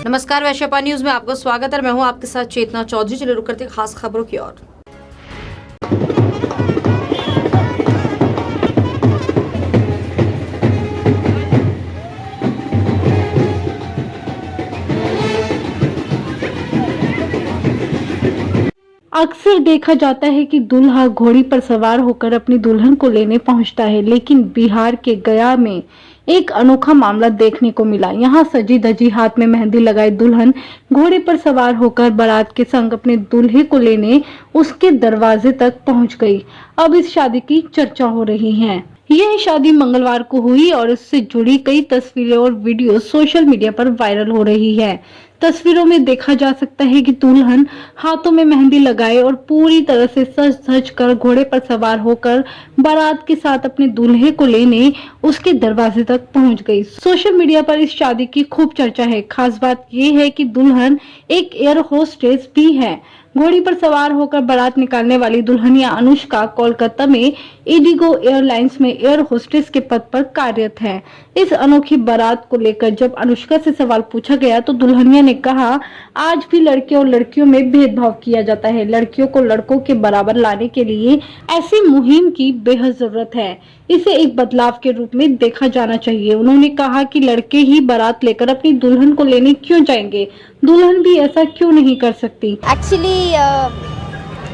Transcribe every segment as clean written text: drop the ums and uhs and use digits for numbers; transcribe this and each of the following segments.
नमस्कार, वैश्यपा न्यूज में आपका स्वागत है। मैं हूं आपके साथ चेतना चौधरी। चलिए रुक करते खास खबरों की ओर। अक्सर देखा जाता है कि दूल्हा घोड़ी पर सवार होकर अपनी दुल्हन को लेने पहुंचता है, लेकिन बिहार के गया में एक अनोखा मामला देखने को मिला। यहाँ सजी धजी हाथ में मेहंदी लगाए दुल्हन घोड़े पर सवार होकर बारात के संग अपने दूल्हे को लेने उसके दरवाजे तक पहुंच गई। अब इस शादी की चर्चा हो रही है। यह शादी मंगलवार को हुई और इससे जुड़ी कई तस्वीरें और वीडियो सोशल मीडिया पर वायरल हो रही है। तस्वीरों में देखा जा सकता है कि दुल्हन हाथों में मेहंदी लगाए और पूरी तरह से सज धज कर घोड़े पर सवार होकर बारात के साथ अपने दूल्हे को लेने उसके दरवाजे तक पहुंच गई। सोशल मीडिया पर इस शादी की खूब चर्चा है। खास बात यह है कि दुल्हन एक एयर होस्टेस भी है। घोड़ी पर सवार होकर बारात निकालने वाली दुल्हनिया अनुष्का कोलकाता में इंडिगो एयरलाइंस में एयर होस्टेस के पद पर कार्यरत है। इस अनोखी बारात को लेकर जब अनुष्का से सवाल पूछा गया तो दुल्हनिया ने कहा, आज भी लड़के और लड़कियों में भेदभाव किया जाता है। लड़कियों को लड़कों के बराबर लाने के लिए ऐसी मुहिम की बेहद जरूरत है। इसे एक बदलाव के रूप में देखा जाना चाहिए। उन्होंने कहा कि लड़के ही बारात लेकर अपनी दुल्हन को लेने क्यों जाएंगे, दुल्हन भी ऐसा क्यों नहीं कर सकती। एक्चुअली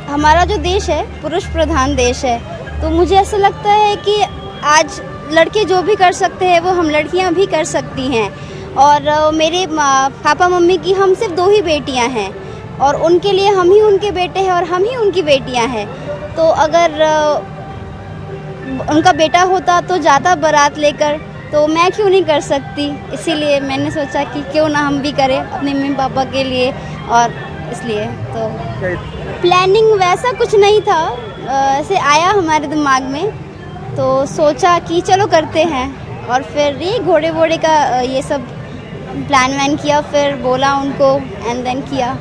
हमारा जो देश है पुरुष प्रधान देश है, तो मुझे ऐसा लगता है कि आज लड़के जो भी कर सकते हैं वो हम लड़कियां भी कर सकती हैं। और मेरे पापा मम्मी की हम सिर्फ 2 ही बेटियां हैं और उनके लिए हम ही उनके बेटे हैं और हम ही उनकी बेटियां हैं। तो अगर उनका बेटा होता तो जाता बारात लेकर, तो मैं क्यों नहीं कर सकती। इसीलिए मैंने सोचा कि क्यों ना हम भी करें अपने मम्मी पापा के लिए। और इसलिए तो प्लानिंग वैसा कुछ नहीं था, ऐसे आया हमारे दिमाग में तो सोचा कि चलो करते हैं। और फिर ये घोड़े वोड़े का ये सब प्लान वैन किया, फिर बोला उनको एंड देन किया।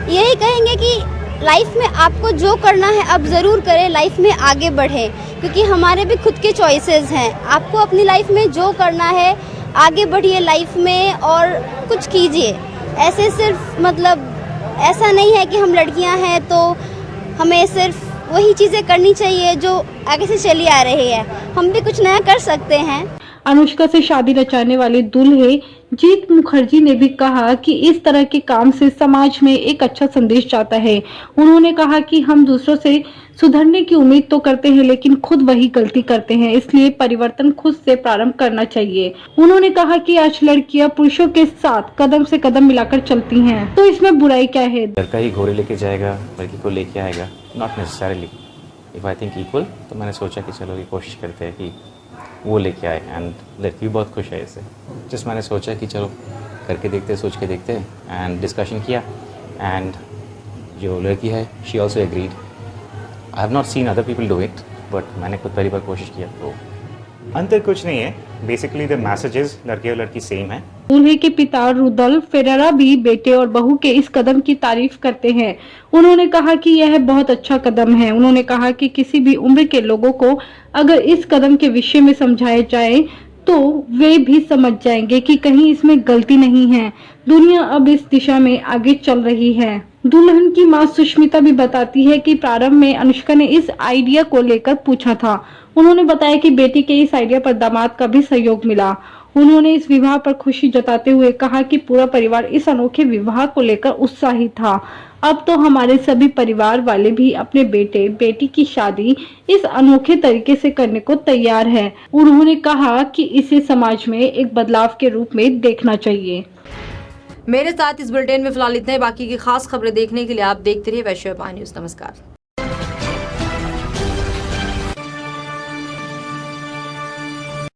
यही कहेंगे कि लाइफ में आपको जो करना है आप ज़रूर करें, लाइफ में आगे बढ़ें, क्योंकि हमारे भी खुद के चॉइसेस हैं। आपको अपनी लाइफ में जो करना है आगे बढ़िए लाइफ में और कुछ कीजिए। ऐसे सिर्फ मतलब ऐसा नहीं है कि हम लड़कियां हैं तो हमें सिर्फ वही चीज़ें करनी चाहिए जो आगे से चली आ रही है। हम भी कुछ नया कर सकते हैं। अनुष्का से शादी रचाने वाले दूल्हे जीत मुखर्जी ने भी कहा कि इस तरह के काम से समाज में एक अच्छा संदेश जाता है। उन्होंने कहा कि हम दूसरों से सुधरने की उम्मीद तो करते हैं, लेकिन खुद वही गलती करते हैं, इसलिए परिवर्तन खुद से प्रारंभ करना चाहिए। उन्होंने कहा कि आज लड़कियां पुरुषों के साथ कदम से कदम मिलाकर चलती हैं, तो इसमें बुराई क्या है। लड़का ही घोड़े लेके जाएगा, लड़की को लेके आएगा, not necessarily. If I think equal, तो मैंने सोचा कि चलो ये कोशिश करते हैं कि वो लेके आए एंड लड़की भी बहुत खुश है इससे। जिस मैंने सोचा कि चलो करके देखते, सोच के देखते एंड डिस्कशन किया एंड जो लड़की है she also agreed. I have not seen other people do it, but मैंने खुद पहली बार कोशिश किया। तो अंतर कुछ नहीं है, बेसिकली द मैसेजेस लड़के और लड़की सेम है। दूल्हे के पिता रुदोल्फ फेरेरा भी बेटे और बहू के इस कदम की तारीफ करते हैं। उन्होंने कहा कि यह बहुत अच्छा कदम है। उन्होंने कहा कि किसी भी उम्र के लोगों को अगर इस कदम के विषय में समझाया जाए तो वे भी समझ जाएंगे कि कहीं इसमें गलती नहीं है। दुनिया अब इस दिशा में आगे चल रही है। दुल्हन की मां सुष्मिता भी बताती है कि प्रारंभ में अनुष्का ने इस आइडिया को लेकर पूछा था। उन्होंने बताया कि बेटी के इस आइडिया पर दामाद का भी सहयोग मिला। उन्होंने इस विवाह पर खुशी जताते हुए कहा कि पूरा परिवार इस अनोखे विवाह को लेकर उत्साहित था। अब तो हमारे सभी परिवार वाले भी अपने बेटे बेटी की शादी इस अनोखे तरीके से करने को तैयार है। उन्होंने कहा कि इसे समाज में एक बदलाव के रूप में देखना चाहिए। मेरे साथ इस बुलेटिन में फिलहाल इतना ही। बाकी की खास खबरें देखने के लिए आप देखते रहिए वैश्यपा न्यूज। नमस्कार।